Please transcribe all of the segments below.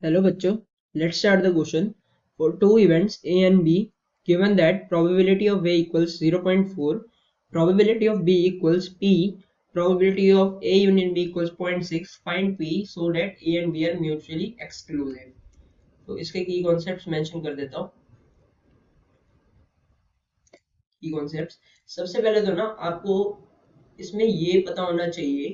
Hello bachcho, let's start the question. For two events A and B, given that probability of A equals 0.4, probability of B equals P, probability of A union B equals 0.6, find P so that A and B are mutually exclusive. तो इसके की concepts mention कर देता हूँ. की concepts सबसे पहले तो ना आपको इसमें ये पता होना चाहिए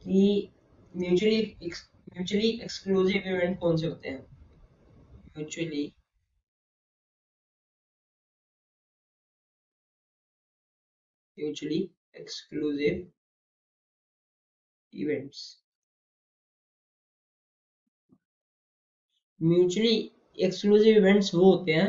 कि म्यूचुअली म्यूचुअली एक्सक्लूसिव इवेंट कौन से होते हैं. Mutually mutually exclusive events. Mutually exclusive events वो होते हैं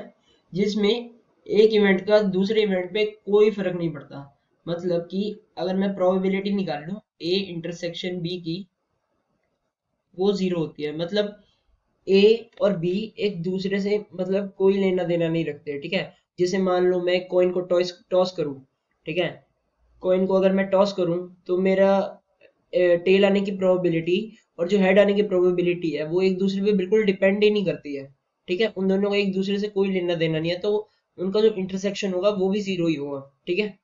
जिसमें एक इवेंट का दूसरे इवेंट पे कोई फर्क नहीं पड़ता. मतलब कि अगर मैं प्रोबेबिलिटी निकाल लूं ए इंटरसेक्शन बी की, वो जीरो होती है. मतलब ए और बी एक दूसरे से मतलब कोई लेना देना नहीं रखते. ठीक है. जैसे मान लो मैं कॉइन को टॉस टॉस करूं. ठीक है. कॉइन को अगर मैं टॉस करूं तो मेरा टेल आने की प्रोबेबिलिटी और जो हेड आने की प्रोबेबिलिटी है वो एक दूसरे पे बिल्कुल डिपेंड ही नहीं करती है. ठीक है. उन दोनों का एक दूसरे से कोई लेना देना नहीं है, तो उनका जो इंटरसेक्शन होगा वो भी जीरो ही होगा. ठीक है.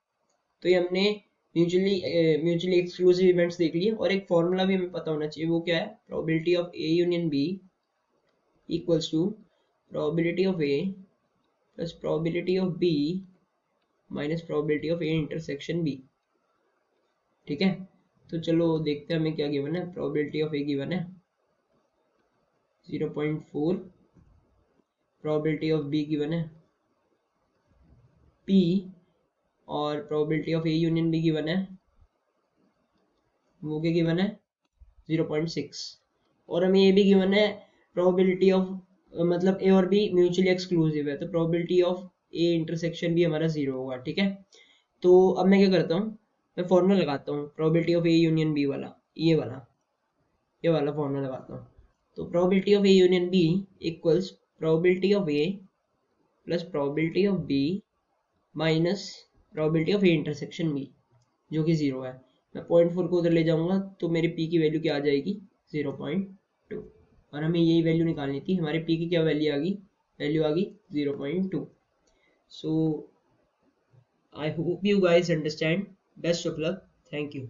तो ये हमने म्यूचुअली एक्सक्लूसिव इवेंट्स देख लिए. और एक फॉर्मूला भी हमें पता होना चाहिए. वो क्या है? Probability of A union B equals to probability of A plus probability of B minus probability of A intersection B. ठीक है. तो चलो देखते हैं हमें क्या गिवन है. प्रोबेबिलिटी ऑफ ए गिवन है 0.4, प्रोबेबिलिटी ऑफ बी गिवन है p, और probability of A union be given है, वो क्या गिवन है 0.6. और हमें ये भी गिवन है प्रोबेबिलिटी ऑफ मतलब ए और बी म्यूचुअली एक्सक्लूसिव है, तो प्रोबेबिलिटी ऑफ ए इंटरसेक्शन भी हमारा जीरो होगा. ठीक है. तो अब मैं क्या करता हूँ, मैं फॉर्मूला लगाता हूँ probability of A union B वाला, ये वाला फॉर्मूला लगाता हूँ. तो probability of A union B equals probability of A plus probability of B minus probability of A intersection B, जो कि जीरो है. मैं 0.4 को उधर ले जाऊंगा तो मेरी पी की वैल्यू क्या आ जाएगी 0.2. और हमें यही वैल्यू निकालनी थी. हमारे पी की क्या वैल्यू आ गई 0.2. So I hope you guys understand. Best of luck. Thank you.